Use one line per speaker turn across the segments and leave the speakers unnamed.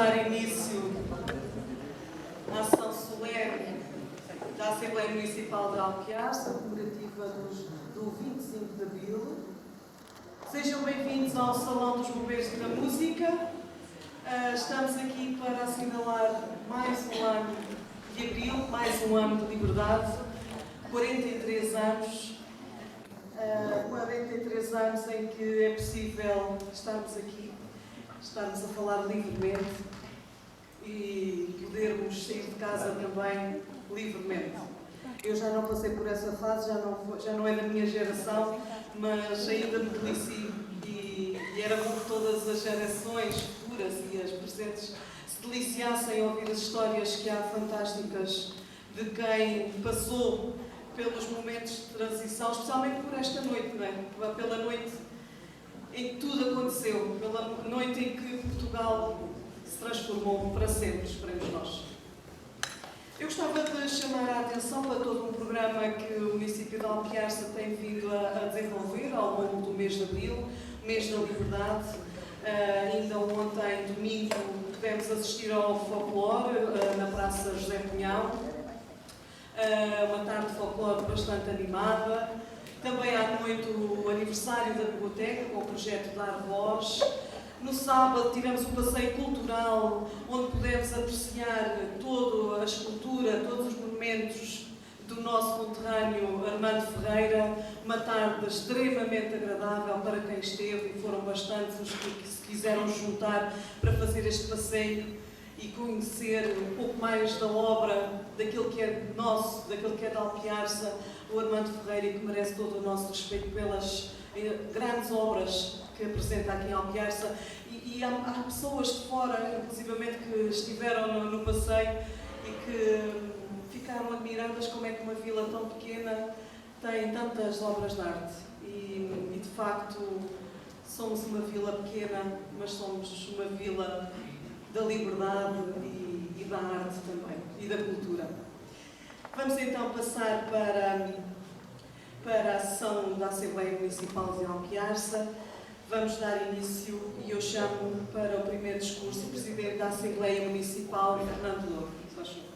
dar início à ação solene da Assembleia Municipal de Alpiarça, comemorativa do 25 de Abril. Sejam bem-vindos ao Salão dos Bombeiros e da Música. Estamos aqui para assinalar mais um ano de Abril, mais um ano de liberdade, 43 anos. 43 anos em que é possível estarmos aqui, estarmos a falar livremente e podermos sair de casa também livremente. Eu já não passei por essa fase, já não é da minha geração, mas ainda me delicio e era bom que todas as gerações futuras e as presentes se deliciassem a ouvir as histórias que há fantásticas de quem passou pelos momentos de transição, especialmente por esta noite, não é? Pela noite em que tudo aconteceu, pela noite em que Portugal se transformou para sempre, esperemos nós. Eu gostava de chamar a atenção para todo um programa que o município de Alpiarça tem vindo a desenvolver ao longo do mês de Abril, mês da liberdade. Ainda ontem, domingo, pudemos assistir ao folclore na Praça José Cunhal. Uma tarde de folclore bastante animada. Também à noite o aniversário da biblioteca com o projeto Dar Voz. No sábado tivemos um passeio cultural onde pudemos apreciar toda a escultura, todos os monumentos do nosso conterrâneo Armando Ferreira. Uma tarde extremamente agradável para quem esteve e foram bastantes os que se quiseram juntar para fazer este passeio e conhecer um pouco mais da obra, daquilo que é nosso, daquilo que é de Alpiarça, o Armando Ferreira, e que merece todo o nosso respeito pelas grandes obras que apresenta aqui em Alpiarça. E há pessoas de fora, inclusivamente, que estiveram no passeio e que ficaram admiradas como é que uma vila tão pequena tem tantas obras de arte. E de facto, somos uma vila pequena, mas somos uma vila da liberdade e da arte também, e da cultura. Vamos então passar para a sessão da Assembleia Municipal de Alpiarça. Vamos dar início e eu chamo para o primeiro discurso o Presidente da Assembleia Municipal, Fernando Louro. Faz favor.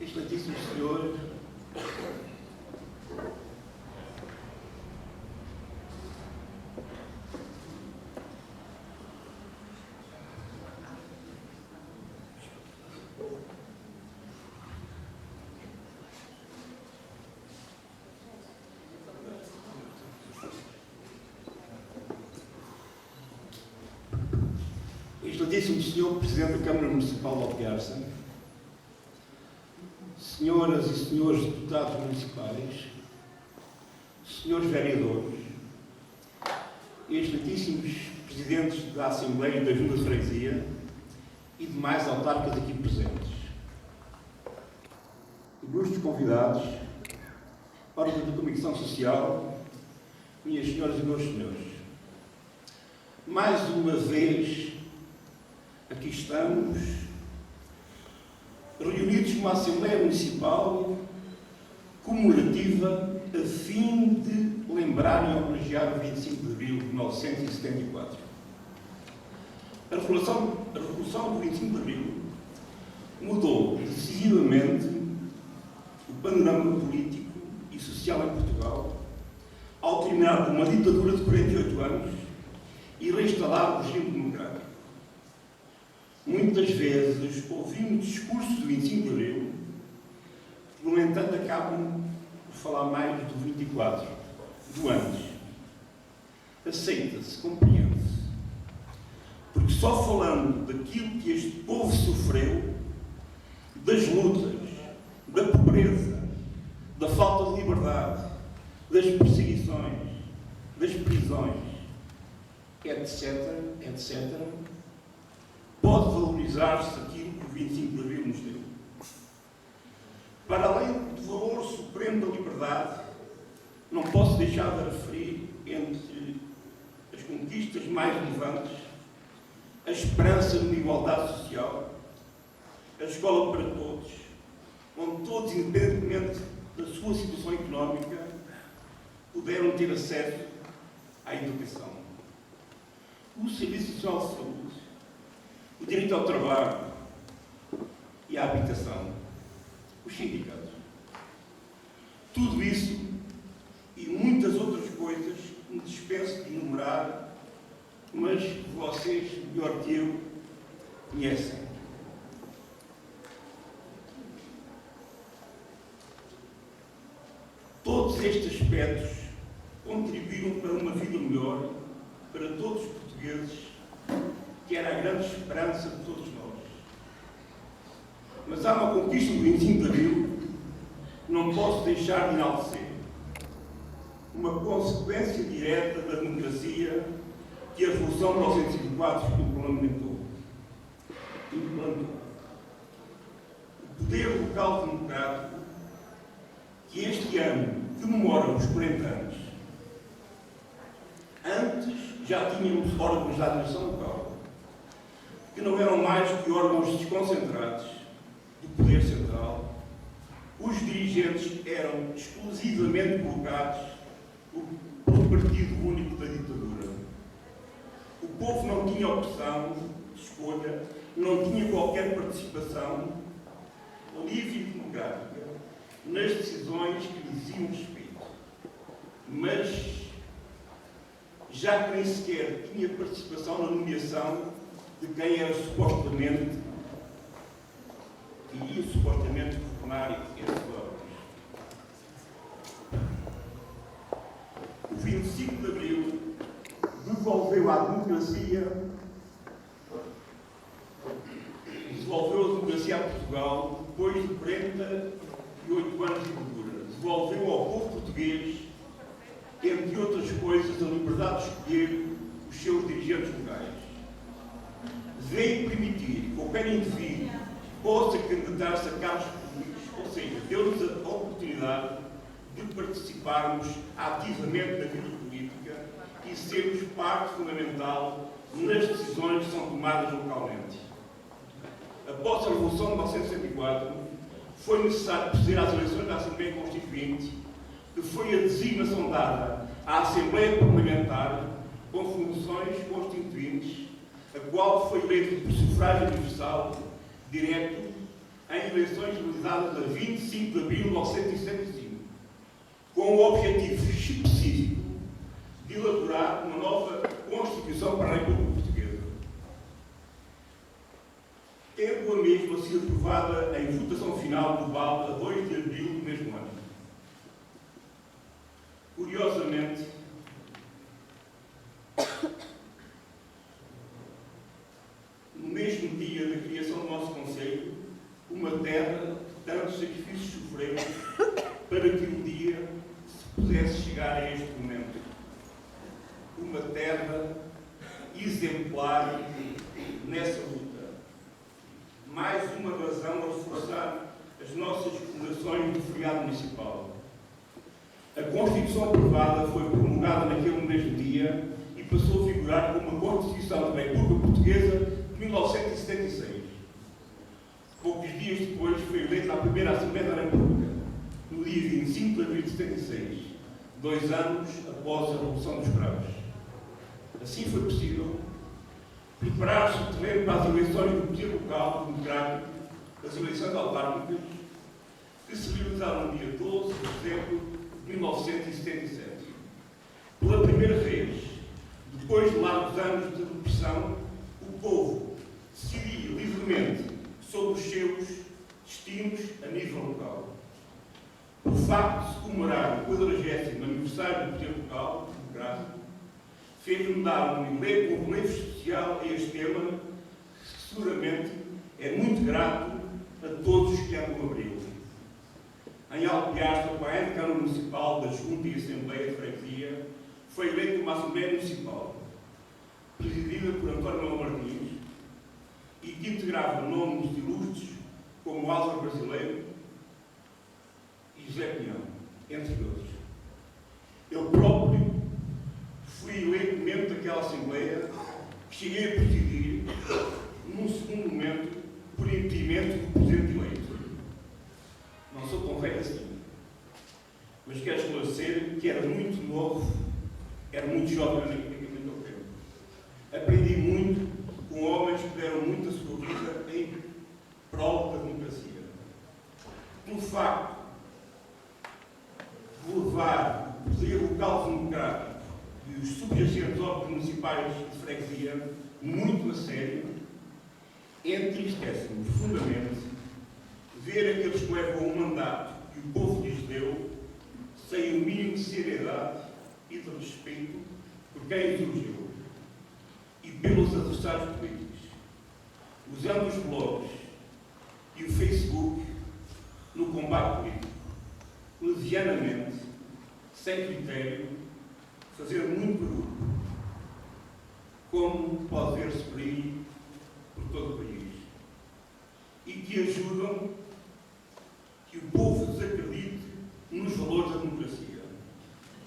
Excelentíssimo Senhor, Excelentíssimo Senhor Presidente da Câmara Municipal de Alpiarça, senhoras e senhores deputados municipais, senhores vereadores, excelentíssimos presidentes da Assembleia e da Junta de Freguesia e demais autarcas aqui presentes, ilustres convidados, órgãos de comunicação social, minhas senhoras e meus senhores, mais uma vez aqui estamos reunidos numa Assembleia Municipal comemorativa a fim de lembrar e homenagear o 25 de Abril de 1974. A Revolução do 25 de Abril mudou decisivamente o panorama político e social em Portugal, ao terminar uma ditadura de 48 anos e reinstalar o regime democrático. Muito muitas vezes ouvimos discursos do 25 de Abril, que, no entanto, acabam por falar mais do 24, do antes. Aceita-se, compreende-se. Porque só falando daquilo que este povo sofreu, das lutas, da pobreza, da falta de liberdade, das perseguições, das prisões, etc., etc., pode valorizar-se aquilo que o 25 de Abril nos deu. Para além do valor supremo da liberdade, não posso deixar de referir, entre as conquistas mais relevantes, a esperança de uma igualdade social, a escola para todos, onde todos, independentemente da sua situação económica, puderam ter acesso à educação. O Serviço Social de Saúde, o direito ao trabalho e à habitação, os sindicatos. Tudo isso e muitas outras coisas que me dispenso de enumerar, mas vocês, melhor que eu, conhecem. Todos estes aspectos contribuíram para uma vida melhor para todos os portugueses, que era a grande esperança de todos nós. Mas há uma conquista do 25 de Abril que não posso deixar de enaltecer. Uma consequência direta da democracia que a Revolução de 1904 implantou. O poder local democrático, que este ano comemora os 40 anos. Antes já tínhamos órgãos da administração local, que não eram mais que órgãos desconcentrados do poder central. Os dirigentes eram exclusivamente colocados pelo partido único da ditadura. O povo não tinha opção de escolha, não tinha qualquer participação livre e democrática nas decisões que lhe diziam respeito. Mas já que nem sequer tinha participação na nomeação de quem era supostamente que ia supostamente governar esses órgãos. O 25 de Abril devolveu à democracia, devolveu a democracia a Portugal depois de 48 anos de ditadura. Devolveu ao povo português, entre outras coisas, a liberdade de escolher os seus dirigentes locais. Veio permitir que qualquer indivíduo possa candidatar-se a cargos públicos, ou seja, deu-nos a oportunidade de participarmos ativamente na vida política e sermos parte fundamental nas decisões que são tomadas localmente. Após a Revolução de 1974, foi necessário proceder às eleições da Assembleia Constituinte, que foi a designação dada à Assembleia Parlamentar com funções constituintes, a qual foi eleita por sufrágio universal direto em eleições realizadas a 25 de abril de 1975, com o objetivo específico de elaborar uma nova Constituição para a República Portuguesa. Tendo a mesma sido aprovada em votação final global a 2 de abril do mesmo ano. Curiosamente, no mesmo dia da criação do nosso Conselho, uma terra que tantos sacrifícios sofreu para que um dia se pudesse chegar a este momento. Uma terra exemplar nessa luta. Mais uma razão a reforçar as nossas comemorações do feriado municipal. A Constituição aprovada foi promulgada naquele mesmo dia e passou a figurar como a Constituição da República Portuguesa de 1976. Poucos dias depois foi eleita a primeira Assembleia da República, no dia 25 de abril de 76, 2 anos após a Revolução dos Cravos. Assim foi possível preparar-se o terreno para as eleições do poder local democrático, as eleições autárquicas, que se realizaram no dia 12 de dezembro de 1977. Pela primeira vez, depois de largos anos de repressão, o povo decidia livremente facto de se comemorar o 40º aniversário do poder local democrático fez-me dar um relevo especial a este tema, que seguramente é muito grato a todos os que andam Abril. Em Alpiastra, para a Câmara Municipal da Junta e Assembleia de Freguesia, foi eleita uma Assembleia Municipal, presidida por António Manuel Martins, e que integrava nomes ilustres como Álvaro Brasileiro e José Pinhão, entre outros. Eu próprio fui eleito membro daquela Assembleia, que cheguei a presidir, num segundo momento, por impedimento do Presidente eleito. Não sou tão velho assim, mas quero esclarecer que era muito novo, era muito jovem naquele tempo. Aprendi muito com homens que deram muito a sua vida em prol da democracia. Pelo facto de levar o poder local democrático e os subjacentes órgãos municipais de freguesia muito a sério, entristece-me profundamente ver aqueles que levam o mandato que o povo lhes deu sem o mínimo de seriedade e de respeito por quem os elegeu e pelos adversários políticos, usando os blogs e o Facebook no combate político, levianamente, sem critério, fazer muito barulho, como pode ver-se por aí, por todo o país, e que ajudam que o povo desacredite nos valores da democracia.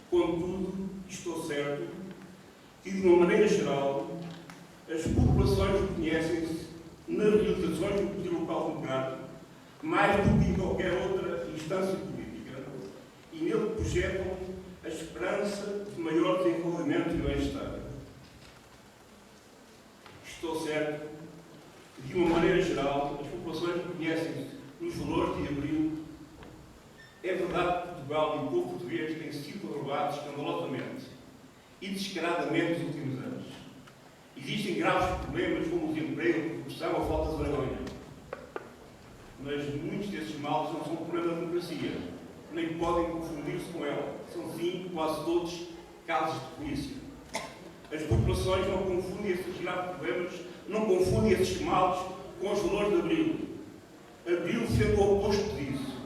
Contudo, estou certo que, de uma maneira geral, as populações reconhecem-se nas realizações do poder local democrático mais do que em qualquer outra instância política e nele projetam a esperança de maior desenvolvimento e bem-estar. Estou certo que, de uma maneira geral, as populações reconhecem-se nos valores de Abril. É verdade que Portugal e o povo português têm sido roubados escandalosamente e descaradamente nos últimos anos. Existem graves problemas como o desemprego, a corrupção ou a falta de vergonha. Mas muitos desses males não são problema da democracia, nem podem confundir-se com ela. São, sim, quase todos casos de polícia. As populações não confundem esses graves problemas, não confundem esses males com os valores de Abril. Abril sendo o oposto disso.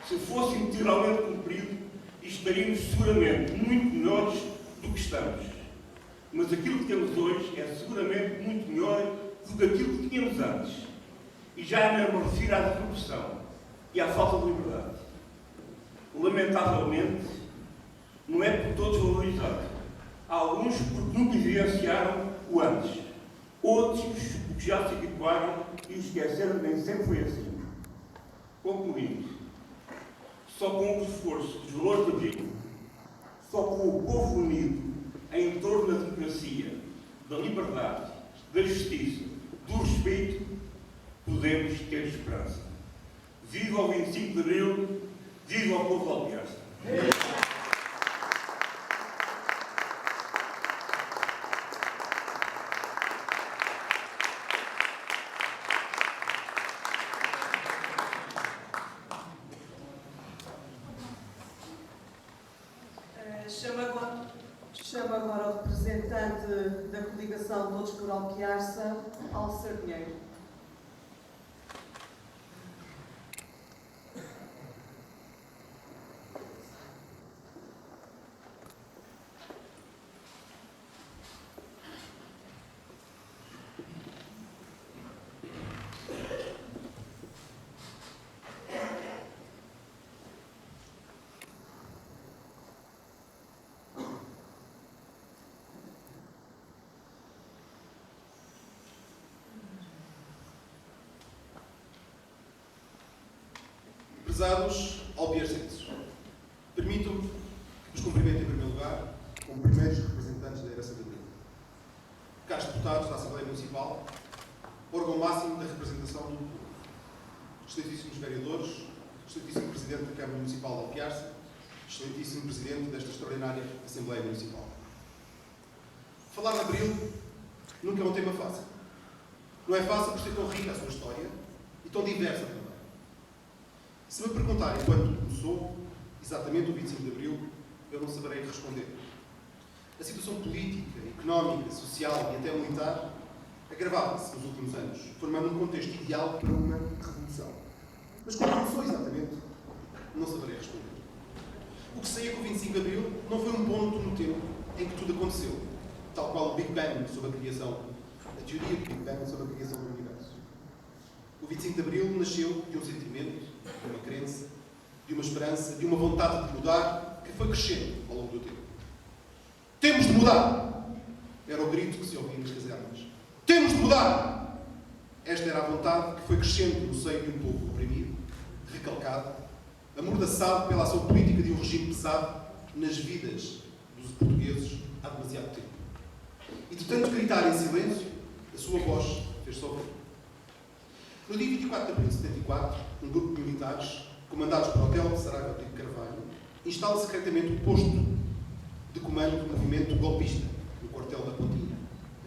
Se fosse integralmente cumprido, estaríamos seguramente muito melhores do que estamos. Mas aquilo que temos hoje é seguramente muito melhor do que aquilo que tínhamos antes. E já não me refiro à corrupção e à falta de liberdade. Lamentavelmente, não é por todos valorizado. Há alguns porque nunca evidenciaram o antes. Outros porque já se habituaram e esqueceram que nem sempre foi assim. Concluindo, só com o esforço dos valores da Bíblia, só com o povo unido em torno da democracia, da liberdade, da justiça, do respeito, podemos ter esperança. Viva o 25 de Abril, viva o povo de Alpiastra.
Chamo agora o representante da coligação Todos por Alpiarça, Alcer Pinheiro.
Prezados alpiarcenses, permitam-me que vos cumprimente em primeiro lugar como primeiros representantes da Herança de Abril. Caros deputados da Assembleia Municipal, órgão máximo da representação do povo, excelentíssimos vereadores, excelentíssimo Presidente da Câmara Municipal de Alpiarça, excelentíssimo Presidente desta extraordinária Assembleia Municipal. Falar de Abril nunca é um tema fácil. Não é fácil por ser tão rica a sua história e tão diversa também. Se me perguntarem quando começou exatamente o 25 de Abril, eu não saberei responder. A situação política, económica, social e até militar agravava-se nos últimos anos, formando um contexto ideal para uma revolução. Mas quando começou exatamente, não saberei responder. O que sei é que o 25 de Abril não foi um ponto no tempo em que tudo aconteceu, tal qual o Big Bang sobre a criação, a teoria do Big Bang sobre a criação do universo. O 25 de Abril nasceu de um sentimento, de uma crença, de uma esperança, de uma vontade de mudar, que foi crescendo ao longo do tempo. Temos de mudar! Era o grito que se ouvia nas casernas. Temos de mudar! Esta era a vontade que foi crescendo no seio de um povo oprimido, recalcado, amordaçado pela ação política de um regime pesado nas vidas dos portugueses há demasiado tempo. E de tanto gritar em silêncio, a sua voz fez-se ouvir. No dia 24 de abril de 74, um grupo de militares, comandados por Otelo de Saraiva Rodrigo Carvalho, instala secretamente o posto de comando do movimento golpista, no quartel da Pontinha,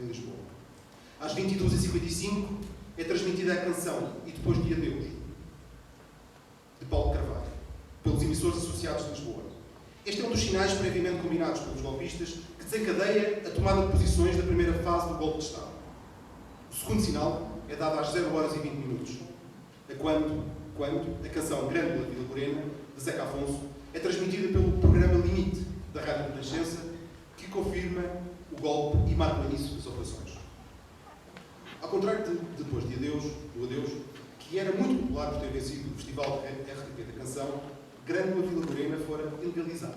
em Lisboa. Às 22h55 é transmitida a canção E Depois de Adeus, de Paulo Carvalho, pelos emissores associados de Lisboa. Este é um dos sinais previamente combinados pelos golpistas que desencadeia a tomada de posições da primeira fase do golpe de Estado. O segundo sinal é dado às 0h20, quando a canção Grândola Vila Morena, de Zeca Afonso, é transmitida pelo programa Limite, da Rádio Renascença, que confirma o golpe e marca o início das operações. Ao contrário de Depois de Adeus, do Adeus, que era muito popular por ter vencido o Festival de RTP da Canção, Grândola Vila Morena fora ilegalizada,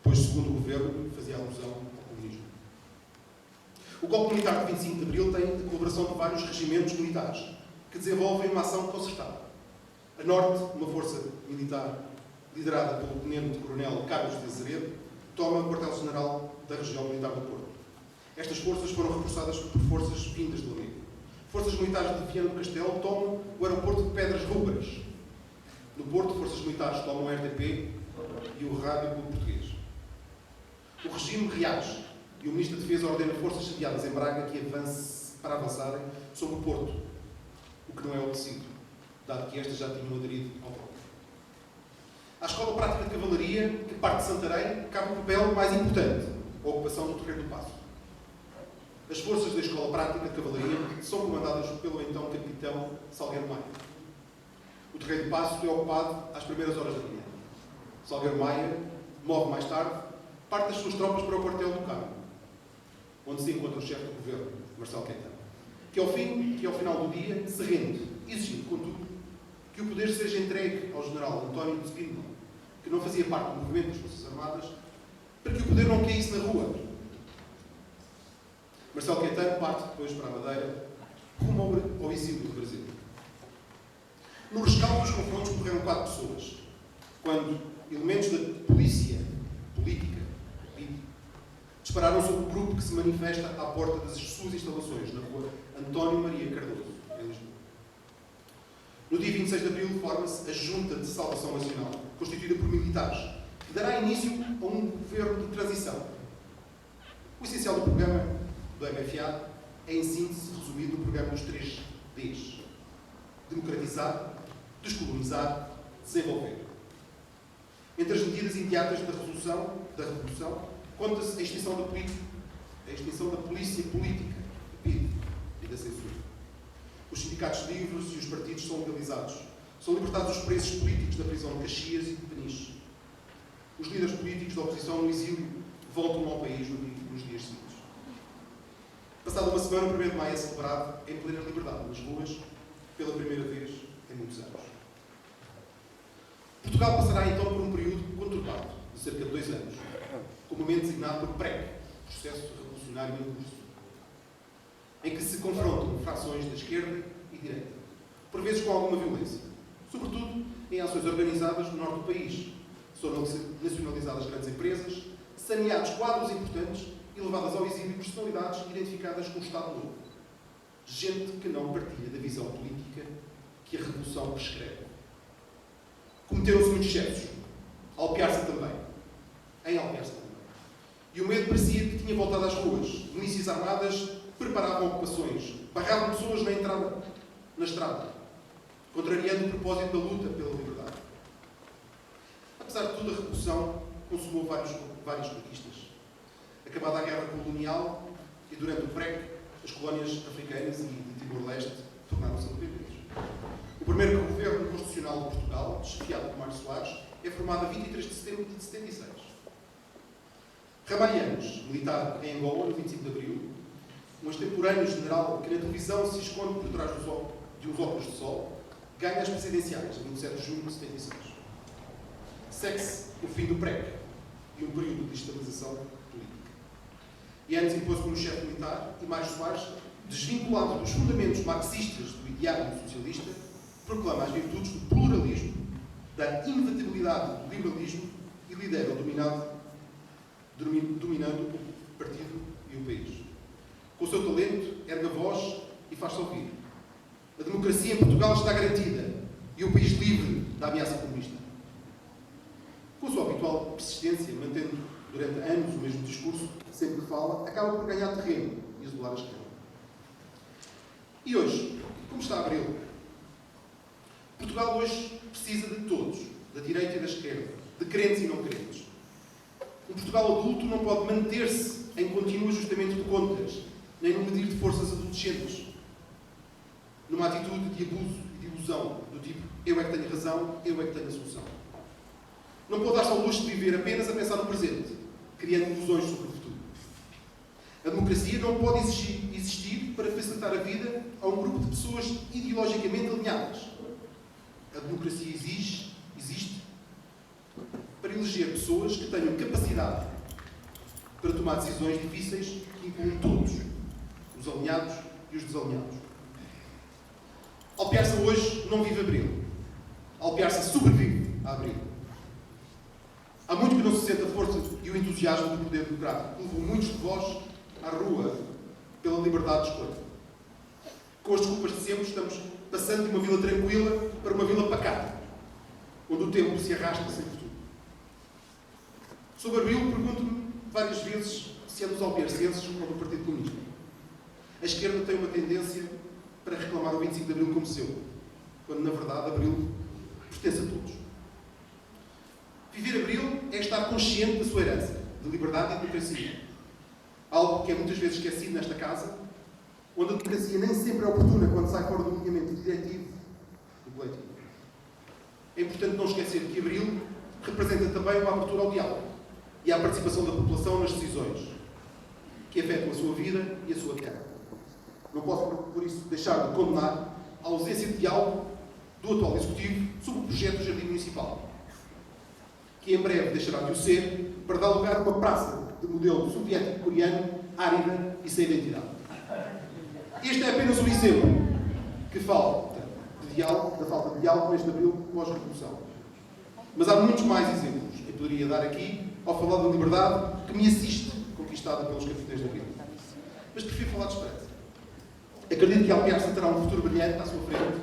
pois, segundo o governo, fazia alusão ao comunismo. O golpe militar de 25 de Abril tem a colaboração de vários regimentos militares, que desenvolvem uma ação concertada. A Norte, uma força militar liderada pelo tenente-coronel Carlos de Azeredo, toma o quartel-general da região militar do Porto. Estas forças foram reforçadas por forças vindas de Lamego. Forças militares de Viana do Castelo tomam o aeroporto de Pedras Rubras. No Porto, forças militares tomam o RTP e o Rádio Clube Português. O regime reage e o Ministro da Defesa ordena forças sediadas em Braga que para avançarem sobre o Porto, o que não é obedecido, dado que estas já tinham aderido ao golpe. À Escola Prática de Cavalaria, que parte de Santarém, cabe o papel mais importante, a ocupação do Terreiro do Paço. As forças da Escola Prática de Cavalaria são comandadas pelo então capitão Salgueiro Maia. O Terreiro do Paço é ocupado às primeiras horas da manhã. Salgueiro Maia move mais tarde, parte das suas tropas para o quartel do Carmo, onde se encontra o chefe do governo, Marcelo Caetano, que ao final do dia se rende, exigindo, contudo, que o poder seja entregue ao general António de Spínola, que não fazia parte do movimento das Forças Armadas, para que o poder não caísse na rua. Marcelo Caetano parte depois para a Madeira, rumo ao exílio do Brasil. No rescaldo dos confrontos morreram 4 pessoas, quando elementos da polícia política, PID, dispararam sobre o grupo que se manifesta à porta das suas instalações, na rua António Maria Cardoso, em Lisboa. No dia 26 de abril forma-se a Junta de Salvação Nacional, constituída por militares, que dará início a um governo de transição. O essencial do programa do MFA é, em síntese, resumido no programa dos 3 Ds: democratizar, descolonizar, desenvolver. Entre as medidas imediatas da Revolução, conta-se a extinção da polícia política, PID, e da censura. Os sindicatos livres e os partidos são legalizados. São libertados os presos políticos da prisão de Caxias e de Peniche. Os líderes políticos da oposição no exílio voltam ao país nos dias seguintes. Passada uma semana, o 1º de maio é celebrado em plena liberdade nas ruas, pela primeira vez em muitos anos. Portugal passará então por um período conturbado, de cerca de 2 anos, comumente designado por PREC, Processo Revolucionário em Curso, em que se confrontam frações da esquerda e direita, por vezes com alguma violência, sobretudo em ações organizadas no norte do país. Foram nacionalizadas grandes empresas, saneados quadros importantes e levadas ao exílio personalidades identificadas com o Estado Novo. Gente que não partilha da visão política que a Revolução prescreve. Cometeram-se muitos excessos. Alpiar-se também. E o medo parecia que tinha voltado às ruas. Milícias armadas preparavam ocupações, barravam pessoas na estrada, contrariando o propósito da luta pela liberdade. apesar de tudo, a Revolução consumou várias conquistas. Acabada a Guerra Colonial e durante o PREC, as colónias africanas e de Timor-Leste tornaram-se independentes. O primeiro governo constitucional de Portugal, chefiado por Mário Soares, é formado a 23 de setembro de 76. Ramalhianos, militar em Angola, no 25 de abril, um extemporâneo general que na televisão se esconde por trás de uns óculos de sol, ganha as presidenciais, em 27 de junho de 76. Segue-se o fim do PREC e um período de estabilização política. E antes impôs como chefe militar e Mário Soares, desvinculado dos fundamentos marxistas do ideário socialista, proclama as virtudes do pluralismo, da inevitabilidade do liberalismo e lidera o dominando o partido e o país. Com o seu talento, ergue a voz e faz-se ouvir. A democracia em Portugal está garantida e o país livre da ameaça comunista. Com a sua habitual persistência, mantendo durante anos o mesmo discurso, sempre que fala, acaba por ganhar terreno e isolar a esquerda. E hoje, como está Abril? Portugal hoje precisa de todos, da direita e da esquerda, de crentes e não crentes. Um Portugal adulto não pode manter-se em contínuo ajustamento de contas, nem no medir de forças adolescentes, numa atitude de abuso e de ilusão, do tipo, eu é que tenho razão, eu é que tenho a solução. Não pode dar-se ao luxo de viver apenas a pensar no presente, criando ilusões sobre o futuro. A democracia não pode existir para facilitar a vida a um grupo de pessoas ideologicamente alinhadas. A democracia existe para eleger pessoas que tenham capacidade para tomar decisões difíceis que incluem todos, os alinhados e os desalinhados. Alpiarça hoje não vive Abril. Alpiarça sobrevive a Abril. Há muito que não se sente a força e o entusiasmo do poder democrático, que levou muitos de vós à rua pela liberdade de escolha. Com as desculpas de sempre, estamos passando de uma vila tranquila para uma vila pacata, onde o tempo se arrasta sem futuro. Sobre Abril, pergunto-me várias vezes se é dos alpiarcenses ou do Partido Comunista. A esquerda tem uma tendência para reclamar o 25 de Abril como seu, quando, na verdade, Abril pertence a todos. Viver Abril é estar consciente da sua herança, de liberdade e democracia. Algo que é muitas vezes esquecido nesta casa, onde a democracia nem sempre é oportuna quando sai fora do alinhamento diretivo do coletivo. É importante não esquecer que Abril representa também uma abertura ao diálogo e à participação da população nas decisões que afetam a sua vida e a sua terra. Não posso, por isso, deixar de condenar a ausência de diálogo do atual Executivo sobre o projeto do Jardim Municipal, que em breve deixará de o ser para dar lugar a uma praça de modelo soviético-coreano, árida e sem identidade. Este é apenas um exemplo que falta de diálogo, da falta de diálogo neste Abril pós-revolução. Mas há muitos mais exemplos que eu poderia dar aqui ao falar da liberdade que me assiste, conquistada pelos capitães da vida. Mas prefiro falar de esperança. Acredito que Alpiarça terá um futuro brilhante à sua frente,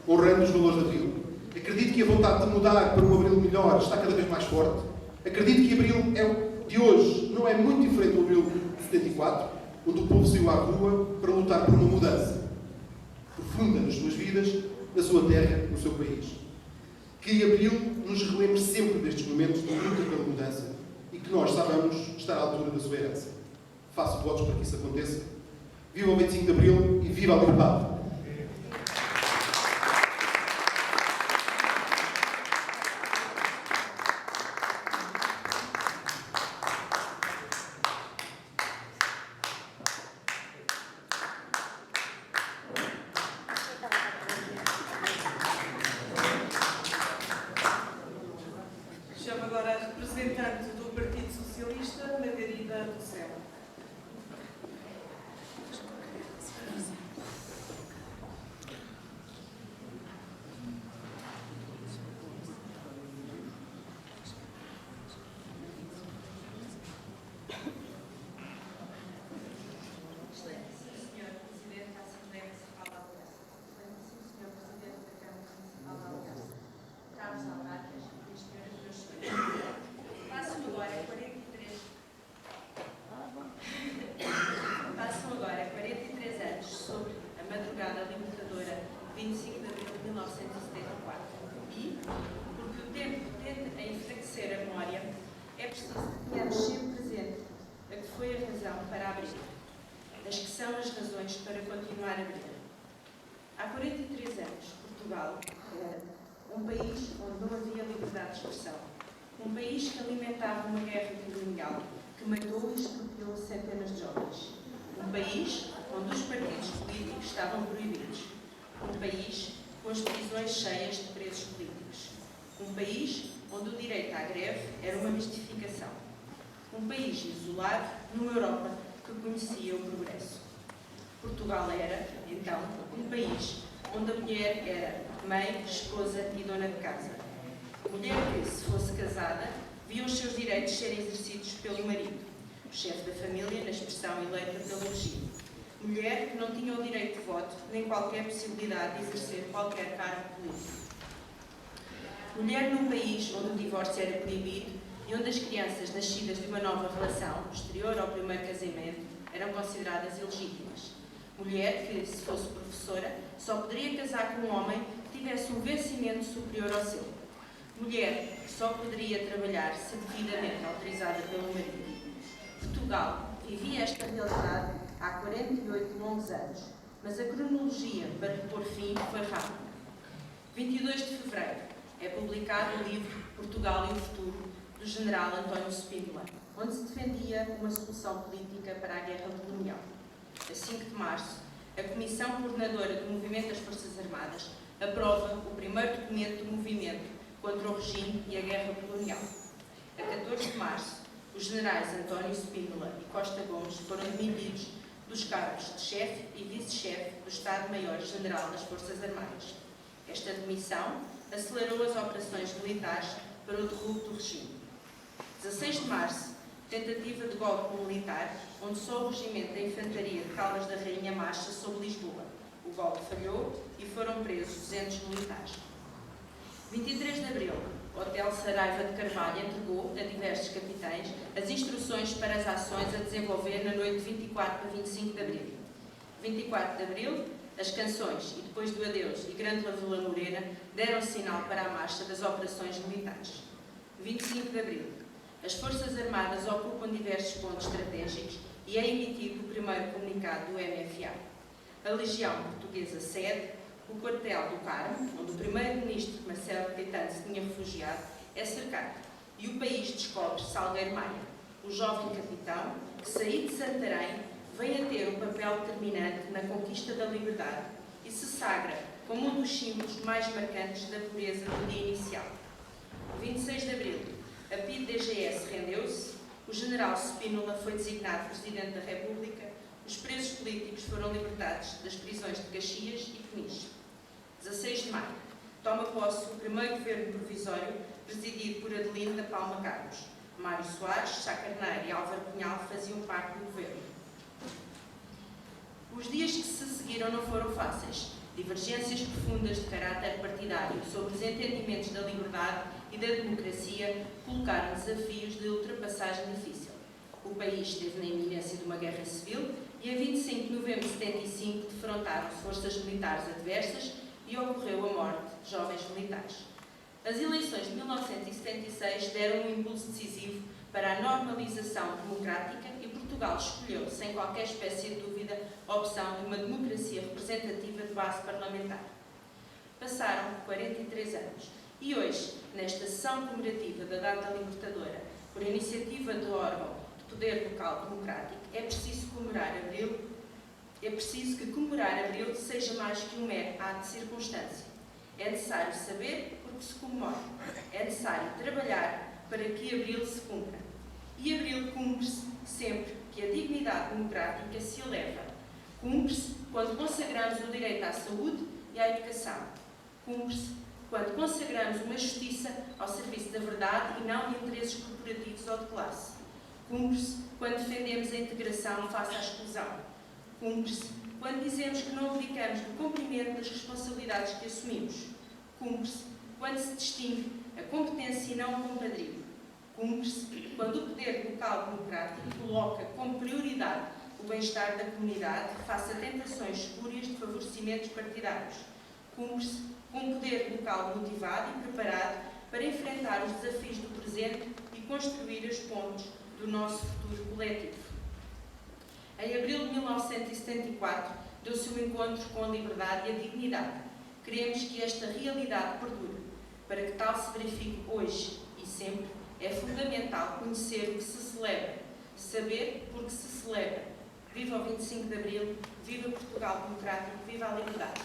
honrando os valores de Abril. Acredito que a vontade de mudar para um Abril melhor está cada vez mais forte. Acredito que Abril de hoje não é muito diferente do Abril de 74, onde o povo saiu à rua para lutar por uma mudança profunda nas suas vidas, na sua terra, no seu país. Que Abril nos relembre sempre destes momentos de luta pela mudança e que nós saibamos estar à altura da sua herança. Faço votos para que isso aconteça. Viva o 25 de Abril e viva a liberdade!
Chamo agora a representante do Partido Socialista, Margarida do Céu.
condições para continuar a brilhar. Há 43 anos, Portugal era um país onde não havia liberdade de expressão. Um país que alimentava uma guerra colonial que matou e expropriou centenas de jovens. Um país onde os partidos políticos estavam proibidos. Um país com as prisões cheias de presos políticos. Um país onde o direito à greve era uma mistificação. Um país isolado numa Europa que conhecia o progresso. Portugal era, então, um país onde a mulher era mãe, esposa e dona de casa. Mulher que, se fosse casada, via os seus direitos serem exercidos pelo marido, o chefe da família na expressão eleita pelo regime. Mulher que não tinha o direito de voto nem qualquer possibilidade de exercer qualquer cargo político. Mulher num país onde o divórcio era proibido e onde as crianças nascidas de uma nova relação, posterior ao primeiro casamento, eram consideradas ilegítimas. Mulher que, se fosse professora, só poderia casar com um homem que tivesse um vencimento superior ao seu. Mulher que só poderia trabalhar se devidamente autorizada pelo marido. Portugal vivia esta realidade há 48 longos anos, mas a cronologia para lhe pôr fim foi rápida. 22 de fevereiro é publicado o livro Portugal e o Futuro, do general António Spínola, onde se defendia uma solução política para a guerra colonial. A 5 de março, a Comissão Coordenadora do Movimento das Forças Armadas aprova o primeiro documento do movimento contra o regime e a guerra colonial. A 14 de março, os generais António Spínola e Costa Gomes foram demitidos dos cargos de chefe e vice-chefe do Estado-Maior-General das Forças Armadas. Esta demissão acelerou as operações militares para o derrubo do regime. 16 de março, tentativa de golpe militar, onde só o regimento da Infantaria de Caldas da Rainha marcha sobre Lisboa. O golpe falhou e foram presos 200 militares. 23 de abril, o Hotel Saraiva de Carvalho entregou a diversos capitães as instruções para as ações a desenvolver na noite de 24 a 25 de abril. 24 de abril, as Canções e depois do Adeus e Grande Lavela Moreira deram sinal para a marcha das operações militares. 25 de abril, as Forças Armadas ocupam diversos pontos estratégicos e é emitido o primeiro comunicado do MFA. A Legião Portuguesa cede, o quartel do Carmo, onde o primeiro-ministro Marcelo Caetano se tinha refugiado, é cercado e o país descobre Salgueiro Maia, o jovem capitão que, saído de Santarém, vem a ter um papel determinante na conquista da liberdade e se sagra como um dos símbolos mais marcantes da pureza do dia inicial. 26 de abril, a PIDE-DGS rendeu-se, o general Spínola foi designado Presidente da República, os presos políticos foram libertados das prisões de Caxias e Peniche. 16 de maio, toma posse o primeiro governo provisório, presidido por Adelino da Palma Carlos. Mário Soares, Sá Carneiro e Álvaro Cunhal faziam parte do governo. Os dias que se seguiram não foram fáceis. Divergências profundas de caráter partidário sobre os entendimentos da liberdade e da democracia colocaram desafios de ultrapassagem difícil. O país esteve na iminência de uma guerra civil e, a 25 de novembro de 75, defrontaram-se forças militares adversas e ocorreu a morte de jovens militares. As eleições de 1976 deram um impulso decisivo para a normalização democrática e Portugal escolheu, sem qualquer espécie de dúvida, a opção de uma democracia representativa de base parlamentar. Passaram 43 anos e hoje, nesta sessão comemorativa da data libertadora, por iniciativa do órgão de poder local democrático, é preciso que comemorar Abril seja mais que um mero ato de circunstância. É necessário saber porque se comemora. É necessário trabalhar para que Abril se cumpra. E Abril cumpre-se sempre que a dignidade democrática se eleva. Cumpre-se quando consagramos o direito à saúde e à educação. Cumpre-se quando consagramos uma justiça ao serviço da verdade e não de interesses corporativos ou de classe. Cumpre-se quando defendemos a integração face à exclusão. Cumpre-se quando dizemos que não abdicamos do cumprimento das responsabilidades que assumimos. Cumpre-se quando se distingue a competência e não o compadrio. Cumpre-se quando o poder local democrático coloca como prioridade o bem-estar da comunidade face a tentações espúrias de favorecimentos partidários. Cumpre-se com um poder local motivado e preparado para enfrentar os desafios do presente e construir as pontes do nosso futuro coletivo. A Em abril de 1974, deu-se o encontro com a liberdade e a dignidade. Queremos que esta realidade perdure. Para que tal se verifique hoje e sempre, é fundamental conhecer o que se celebra, saber porque se celebra. Viva o 25 de Abril, viva Portugal democrático, viva a liberdade.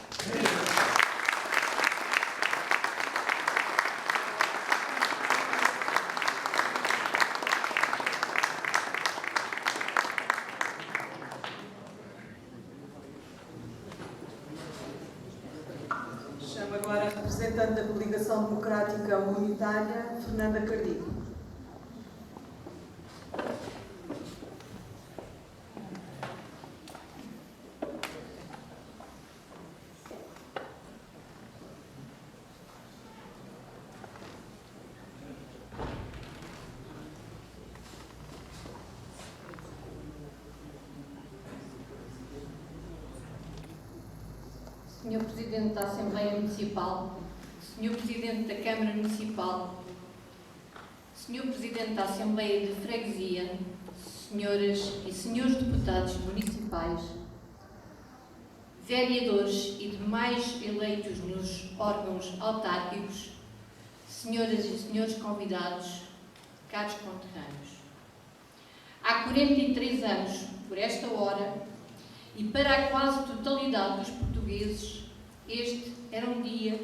Chamo agora a representante da Coligação Democrática Unitária, Fernanda Cardigo.
Senhor Presidente da Assembleia Municipal, Senhor Presidente da Câmara Municipal, Senhor Presidente da Assembleia de Freguesia, Senhoras e Senhores Deputados Municipais, vereadores e demais eleitos nos órgãos autárquicos, Senhoras e Senhores convidados, caros conterrâneos. Há 43 anos, por esta hora, e para a quase totalidade dos portugueses, este era um dia,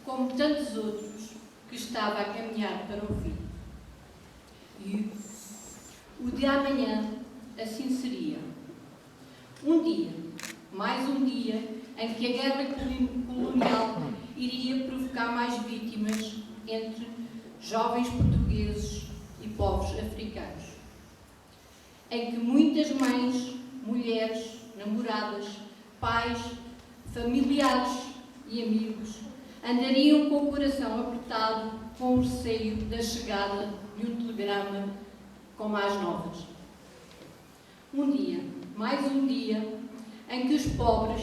como tantos outros, que estava a caminhar para o fim. E o de amanhã assim seria. Um dia, mais um dia, em que a guerra colonial iria provocar mais vítimas entre jovens portugueses e povos africanos. Em que muitas mães, mulheres, namoradas, pais, familiares e amigos andariam com o coração apertado com o receio da chegada de um telegrama com más novas. Um dia, mais um dia, em que os pobres,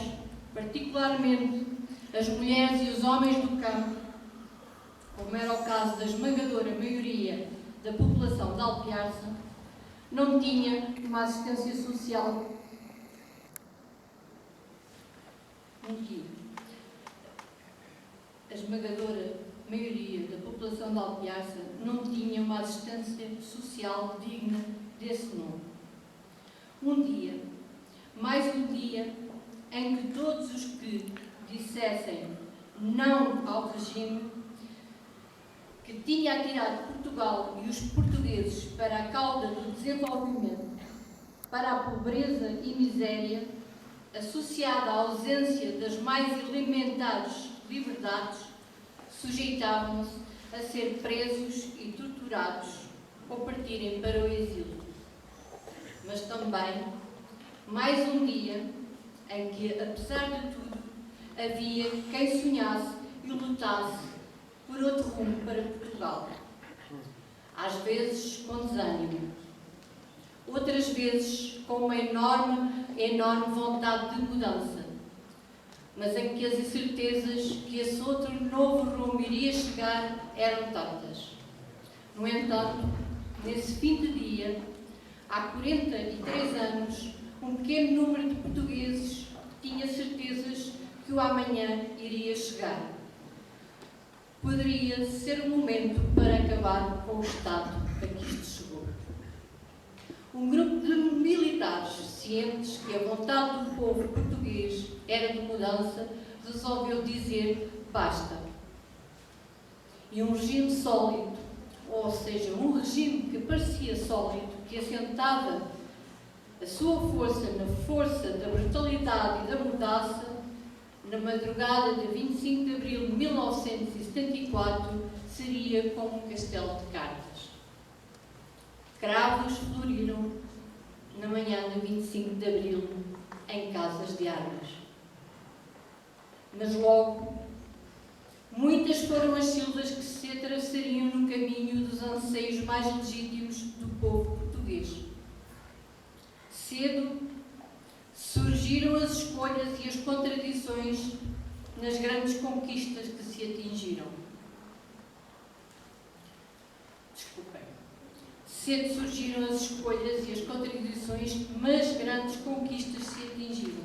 particularmente as mulheres e os homens do campo, como era o caso da esmagadora maioria da população de Alpiarça, não tinha uma assistência social. A esmagadora maioria da população de Alpiarça não tinha uma assistência social digna desse nome. Um dia, mais um dia, em que todos os que dissessem não ao regime que tinha atirado Portugal e os portugueses para a cauda do desenvolvimento, para a pobreza e miséria, associada à ausência das mais elementares liberdades, sujeitavam-se a ser presos e torturados ou partirem para o exílio. Mas também, mais um dia em que, apesar de tudo, havia quem sonhasse e lutasse por outro rumo para Portugal. Às vezes com desânimo, outras vezes com uma enorme vontade de mudança, mas em que as incertezas que esse outro novo rumo iria chegar eram tantas. No entanto, nesse fim de dia, há 43 anos, um pequeno número de portugueses tinha certezas que o amanhã iria chegar. Poderia ser o momento para acabar com o estado a que isto chegou. Um grupo de militares cientes que a vontade do povo português era de mudança, resolveu dizer basta. E um regime sólido, ou seja, um regime que parecia sólido, que assentava a sua força na força da brutalidade e da mordaça, na madrugada de 25 de abril de 1974, seria como um castelo de cartas. Cravos floriram na manhã de 25 de abril em casas de armas. Mas logo, muitas foram as silvas que se atravessariam no caminho dos anseios mais legítimos do povo português. Cedo surgiram as escolhas e as contradições nas grandes conquistas que se atingiram. Cedo surgiram as escolhas e as contradições, mas grandes conquistas se atingiram.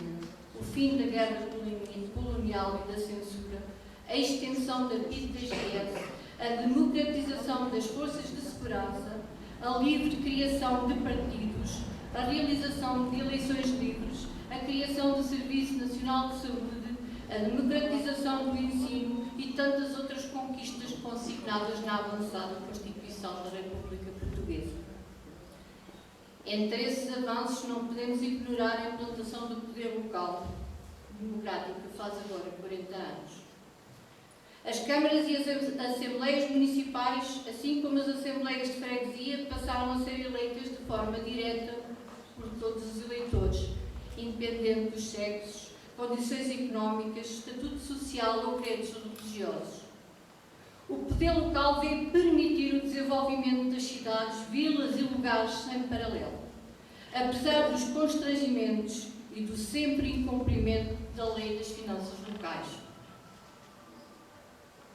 O fim da guerra colonial e da censura, a extensão da PIDE-DGS, a democratização das forças de segurança, a livre criação de partidos, a realização de eleições livres, a criação do Serviço Nacional de Saúde, a democratização do ensino e tantas outras conquistas consignadas na avançada Constituição da República Portuguesa. Entre esses avanços não podemos ignorar a implantação do poder local democrático, que faz agora 40 anos. As câmaras e as assembleias municipais, assim como as assembleias de freguesia, passaram a ser eleitas de forma direta por todos os eleitores, independente dos sexos, condições económicas, estatuto social ou credos religiosos. O poder local veio permitir o desenvolvimento das cidades, vilas e lugares sem paralelo, apesar dos constrangimentos e do sempre incumprimento da lei das finanças locais.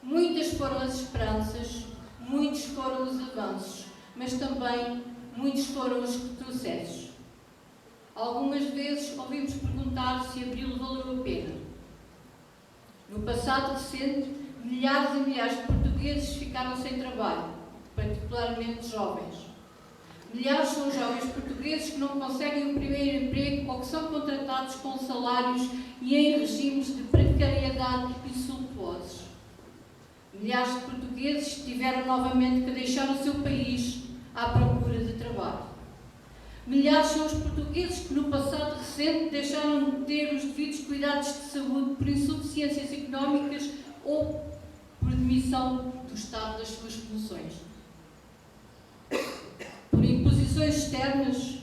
Muitas foram as esperanças, muitos foram os avanços, mas também muitos foram os retrocessos. Algumas vezes ouvimos perguntar se Abril valeu a pena. No passado recente, milhares e milhares de portugueses ficaram sem trabalho, particularmente jovens. Milhares são jovens portugueses que não conseguem o primeiro emprego ou que são contratados com salários e em regimes de precariedade insultuosos. Milhares de portugueses tiveram novamente que deixar o seu país à procura de trabalho. Milhares são os portugueses que no passado recente deixaram de ter os devidos cuidados de saúde por insuficiências económicas ou por demissão do Estado das suas funções. Por imposições externas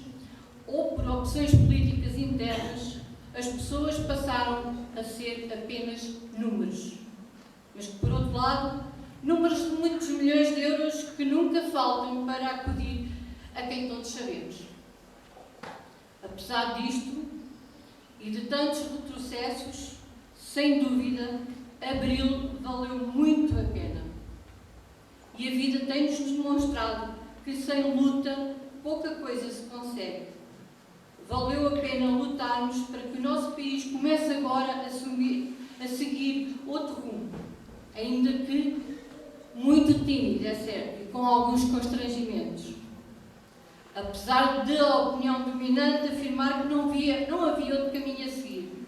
ou por opções políticas internas, as pessoas passaram a ser apenas números. Mas que, por outro lado, números de muitos milhões de euros que nunca faltam para acudir a quem todos sabemos. Apesar disto e de tantos retrocessos, sem dúvida, Abril valeu muito a pena. E a vida tem-nos demonstrado que sem luta pouca coisa se consegue. Valeu a pena lutarmos para que o nosso país comece agora a seguir outro rumo, ainda que muito tímido, é certo, e com alguns constrangimentos. Apesar de a opinião dominante afirmar que não havia outro caminho a seguir.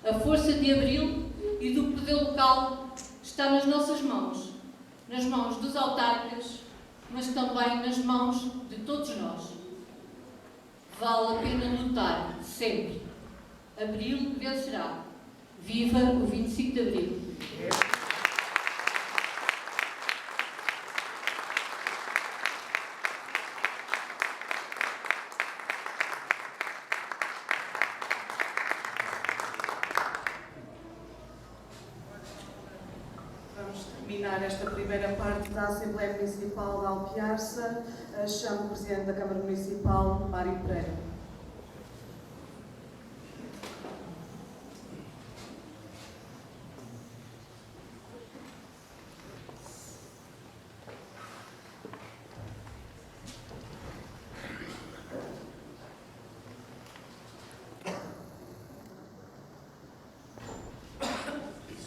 A força de Abril e do poder local está nas nossas mãos dos autarcas, mas também nas mãos de todos nós. Vale a pena lutar, sempre. Abril vencerá. Viva o 25 de Abril!
Vamos terminar esta primeira parte da Assembleia Municipal de Alpiarça. Chamo o Presidente da Câmara Municipal, Mário Pereira.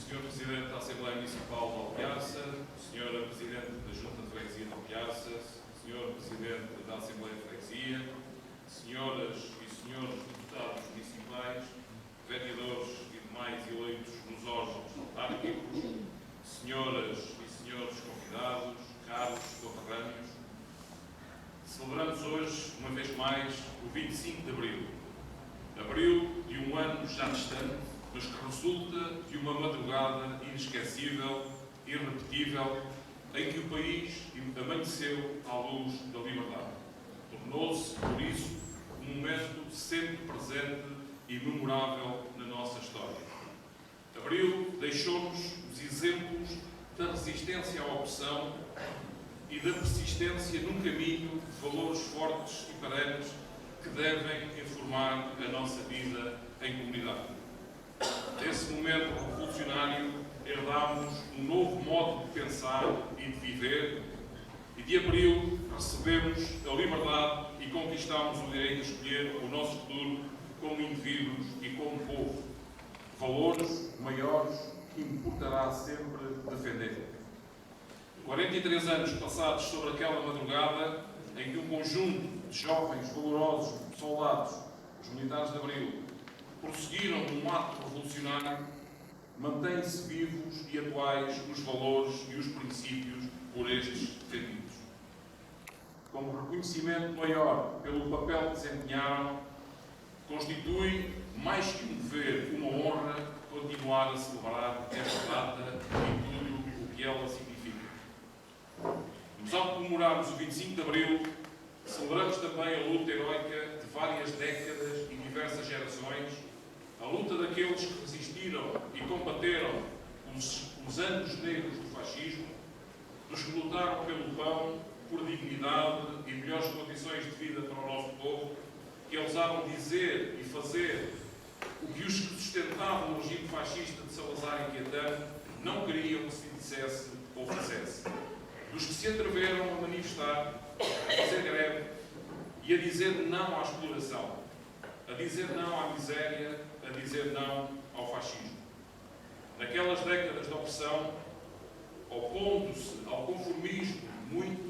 Senhor Presidente da Assembleia Municipal de Alpiarça, Senhora Presidente da Junta de Freguesia de Alpiarça, Senhor Presidente da Assembleia de Freguesia, Senhoras e Senhores Deputados Municipais, Vereadores e demais eleitos nos órgãos autárquicos, Senhoras e Senhores convidados, caros conterrâneos, celebramos hoje, uma vez mais, o 25 de Abril. Abril de um ano já distante, mas que resulta de uma madrugada inesquecível, irrepetível, em que o país amanheceu à luz da liberdade. Tornou-se, por isso, um momento sempre presente e memorável na nossa história. Abril deixou-nos os exemplos da resistência à opressão e da persistência num caminho de valores fortes e perenes que devem informar a nossa vida em comunidade. Desse momento revolucionário, herdámos um novo modo de pensar e de viver, e de Abril recebemos a liberdade e conquistamos o direito de escolher o nosso futuro como indivíduos e como povo. Valores maiores que importará sempre defender. 43 anos passados sobre aquela madrugada em que um conjunto de jovens, valorosos soldados, os militares de Abril, prosseguiram um ato revolucionário, mantêm-se vivos e atuais os valores e os princípios por estes defendidos. Como reconhecimento maior pelo papel que desempenharam, constitui, mais que um dever, uma honra continuar a celebrar esta data e tudo o que ela significa. Mas ao comemorarmos o 25 de Abril, celebramos também a luta heroica de várias décadas e diversas gerações, a luta daqueles que resistiram e combateram os anos negros do fascismo, dos que lutaram pelo pão, por dignidade e melhores condições de vida para o nosso povo, que ousaram dizer e fazer o que os que sustentavam o regime fascista de Salazar e Caetano não queriam que se dissesse ou fizesse. Dos que se atreveram a manifestar, a fazer greve e a dizer não à exploração, a dizer não à miséria, a dizer não ao fascismo. Naquelas décadas de opressão, opondo-se ao conformismo de muitos,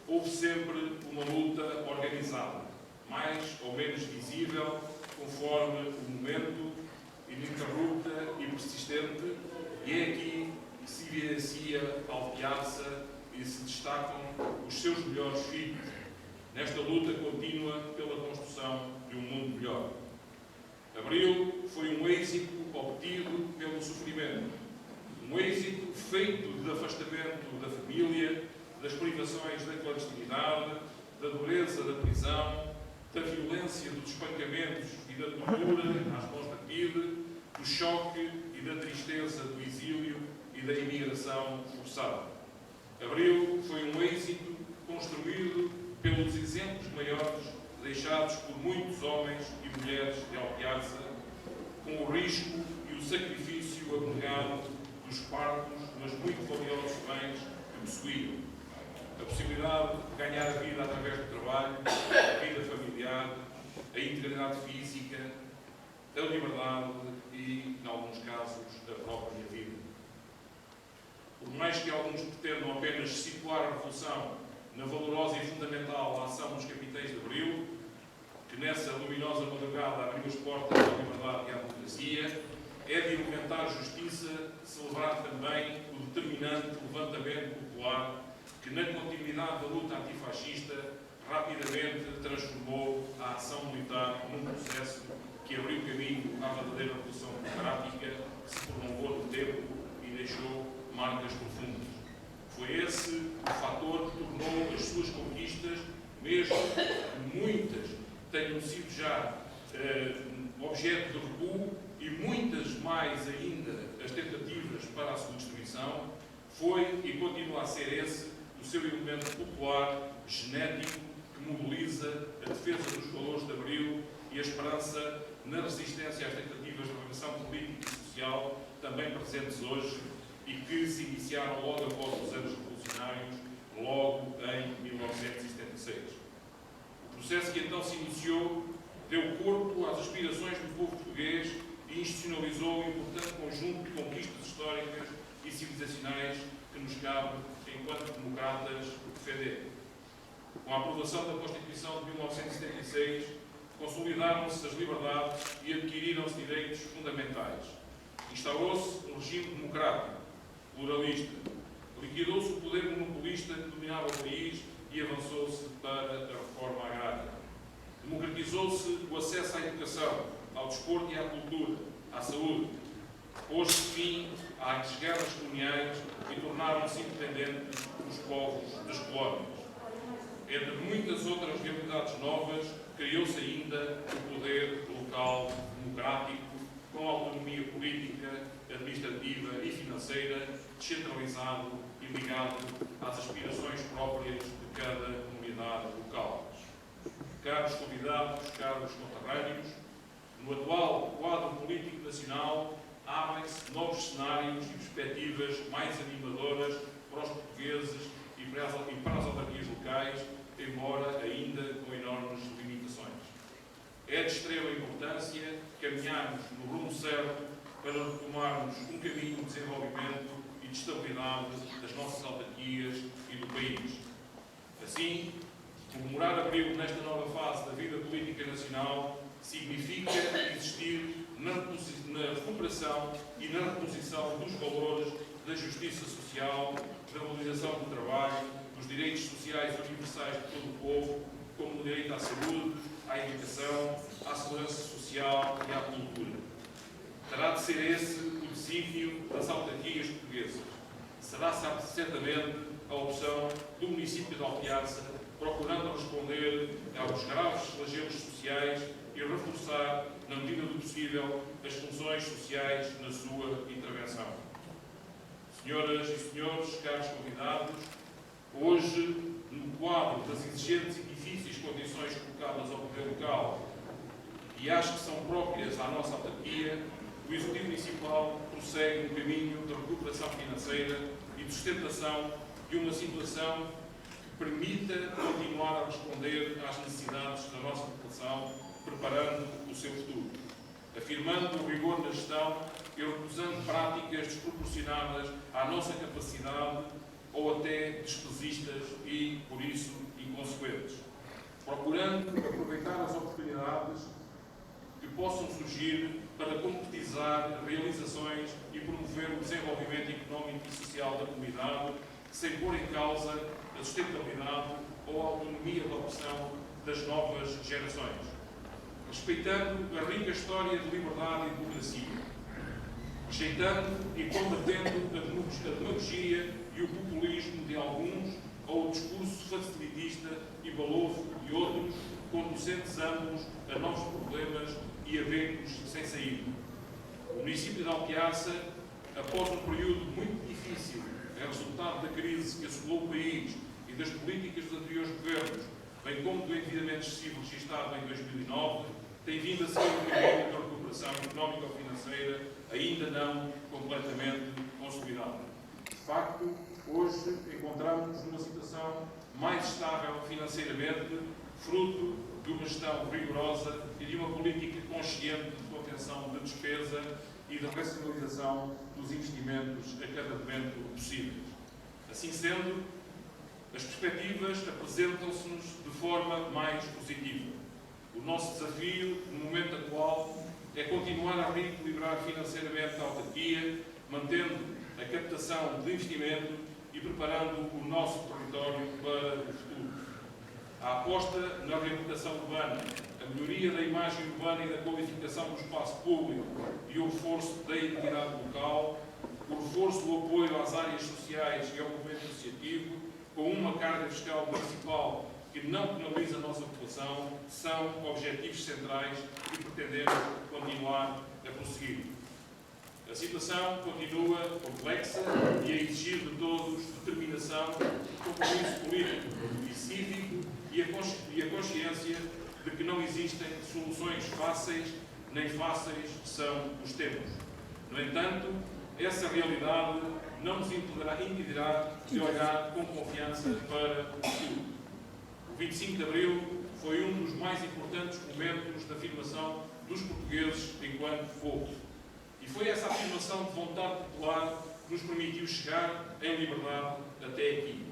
houve sempre uma luta organizada, mais ou menos visível, conforme o momento, ininterrupta e persistente, e é aqui que se evidencia a Alpiaça e se destacam os seus melhores filhos, nesta luta contínua pela construção de um mundo melhor. Abril foi um êxito obtido pelo sofrimento, um êxito feito de afastamento da família, das privações da clandestinidade, da dureza da prisão, da violência dos espancamentos e da tortura às mãos da PIDE, do choque e da tristeza do exílio e da imigração forçada. Abril foi um êxito construído pelos exemplos maiores deixados por muitos homens e mulheres de Alpiaça, com o risco e o sacrifício abnegado dos parcos, mas muito valiosos bens que possuíam. A possibilidade de ganhar a vida através do trabalho, a vida familiar, a integridade física, a liberdade e, em alguns casos, a própria vida. Por mais que alguns pretendam apenas situar a Revolução na valorosa e fundamental ação dos capitães de Abril, que nessa luminosa madrugada abriu as portas à liberdade e à democracia, é de elementar justiça celebrar também o determinante levantamento popular que, na continuidade da luta antifascista, rapidamente transformou a ação militar num processo que abriu caminho à verdadeira revolução democrática, que se prolongou no tempo e deixou marcas profundas. Foi esse o fator que tornou as suas conquistas, mesmo que muitas tenham sido já objeto de recuo e muitas mais ainda as tentativas para a sua destruição, foi e continua a ser esse o seu elemento popular, genético, que mobiliza a defesa dos valores de Abril e a esperança na resistência às tentativas de revolução política e social, também presentes hoje, e que se iniciaram logo após os anos revolucionários, logo em 1976. O processo que então se iniciou deu corpo às aspirações do povo português e institucionalizou um importante conjunto de conquistas históricas e civilizacionais que nos cabe, enquanto democratas, defender. Com a aprovação da Constituição de 1976, consolidaram-se as liberdades e adquiriram-se direitos fundamentais. Instaurou-se um regime democrático, pluralista. Liquidou-se o poder monopolista que dominava o país e avançou-se para a reforma agrária. Democratizou-se o acesso à educação, ao desporto e à cultura, à saúde. Pôs-se fim às guerras coloniais e tornaram-se independentes os povos das colónias. Entre muitas outras realidades novas, criou-se ainda o poder local democrático, com autonomia política, administrativa e financeira, descentralizado e ligado às aspirações próprias de cada comunidade local. Caros convidados, caros conterrâneos, no atual quadro político nacional, abrem-se novos cenários e perspectivas mais animadoras para os portugueses e para as autarquias locais, de extrema importância caminharmos no rumo certo para retomarmos um caminho de desenvolvimento e de estabilidade das nossas autarquias e do país. Assim, comemorar Abril nesta nova fase da vida política nacional significa existir na recuperação e na reposição dos valores da justiça social, da valorização do trabalho, dos direitos sociais universais de todo o povo, como o direito à saúde, à educação, à segurança social e à cultura. Terá de ser esse o desígnio das autarquias portuguesas. Será certamente a opção do município de Alpiarça, procurando responder aos graves flagelos sociais e reforçar, na medida do possível, as funções sociais na sua intervenção. Senhoras e senhores, caros convidados, hoje, no quadro das exigentes e difíceis condições colocadas ao poder local e às que são próprias à nossa autarquia, o Executivo Municipal prossegue no caminho de recuperação financeira e de sustentação de uma situação que permita continuar a responder às necessidades da nossa população, preparando o seu futuro, afirmando o rigor na gestão e recusando práticas desproporcionadas à nossa capacidade ou até despesistas e, por isso, inconsequentes, procurando aproveitar as oportunidades que possam surgir para concretizar realizações e promover o desenvolvimento económico e social da comunidade, sem pôr em causa a sustentabilidade ou a autonomia de opção das novas gerações, respeitando a rica história de liberdade e democracia, rejeitando e combatendo a demagogia e o populismo de alguns ou o discurso facilitista e baloso de outros, conducentes ambos a novos problemas e a becos sem saída. O município de Alpiarça, após um período muito difícil, é resultado da crise que assolou o país e das políticas dos anteriores governos, bem como do endividamento excessivo registrado em 2009, tem vindo a ser um caminho de recuperação económico-financeira ainda não completamente consolidado. De facto, hoje encontramos-nos numa situação mais estável financeiramente, fruto de uma gestão rigorosa e de uma política consciente de contenção da despesa e de racionalização dos investimentos a cada momento possíveis. Assim sendo, as perspectivas apresentam-se-nos de forma mais positiva. O nosso desafio, no momento atual, é continuar a reequilibrar financeiramente a autarquia, mantendo a captação de investimento e preparando o nosso território para o futuro. A aposta na reabilitação urbana, a melhoria da imagem urbana e da qualificação do espaço público e o reforço da identidade local, o reforço do apoio às áreas sociais e ao movimento associativo, com uma carga fiscal municipal que não penaliza a nossa população, são objetivos centrais que pretendemos continuar a prosseguir. A situação continua complexa e a exigir de todos determinação, compromisso político e cívico e a consciência de que não existem soluções fáceis, nem fáceis são os tempos. No entanto, essa realidade não nos impedirá de olhar com confiança para o futuro. O 25 de Abril foi um dos mais importantes momentos da afirmação dos portugueses enquanto povo. E foi essa afirmação de vontade popular que nos permitiu chegar em liberdade até aqui.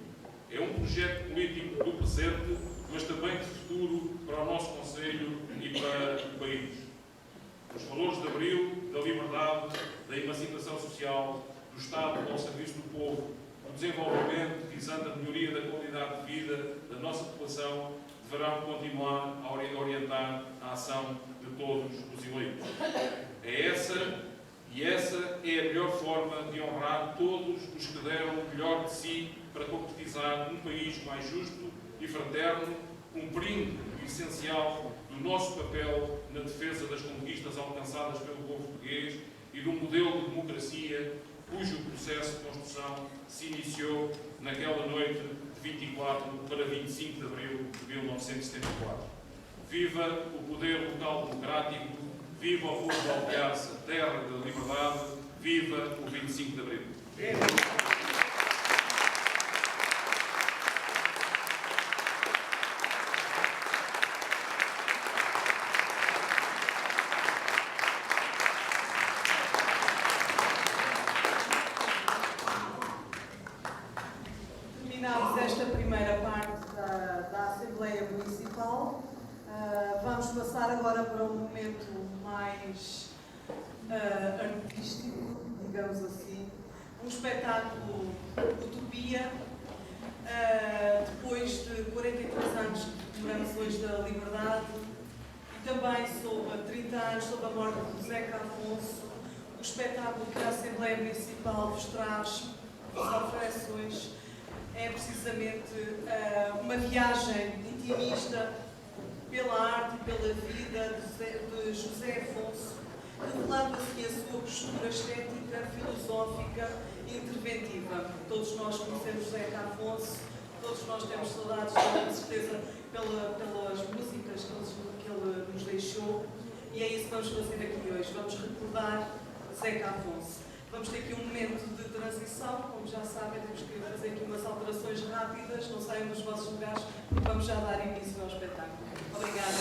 É um projeto político do presente, mas também de futuro para o nosso Conselho e para o país. Os valores de Abril, da liberdade, da emancipação social, do Estado ao serviço do povo, do desenvolvimento visando a melhoria da qualidade de vida da nossa população, deverão continuar a orientar a ação de todos os eleitos. Essa é a melhor forma de honrar todos os que deram o melhor de si para concretizar um país mais justo e fraterno, cumprindo o essencial do nosso papel na defesa das conquistas alcançadas pelo povo português e de um modelo de democracia cujo processo de construção se iniciou naquela noite de 24 para 25 de abril de 1974. Viva o poder local democrático, viva o povo de Alpiarça, terra da liberdade, viva o 25 de abril.
primeira parte da Assembleia Municipal. Vamos passar agora para um momento mais artístico, digamos assim. Um espetáculo Utopia. Depois de 43 anos que comemoramos hoje da liberdade e também sobre 30 anos sobre a morte de Zeca Afonso, o espetáculo que a Assembleia Municipal vos traz, vos oferece hoje, é precisamente uma viagem intimista pela arte e pela vida de José Afonso, revelando assim a sua postura estética, filosófica e interventiva. Todos nós conhecemos Zeca Afonso, todos nós temos saudades dele, de certeza, pelas músicas que ele nos deixou, e é isso que vamos fazer aqui hoje. Vamos recordar Zeca Afonso. Vamos ter aqui um momento de transição, como já sabem, temos que fazer aqui umas alterações rápidas, não saiam dos vossos lugares, porque vamos já dar início ao espetáculo. Obrigada.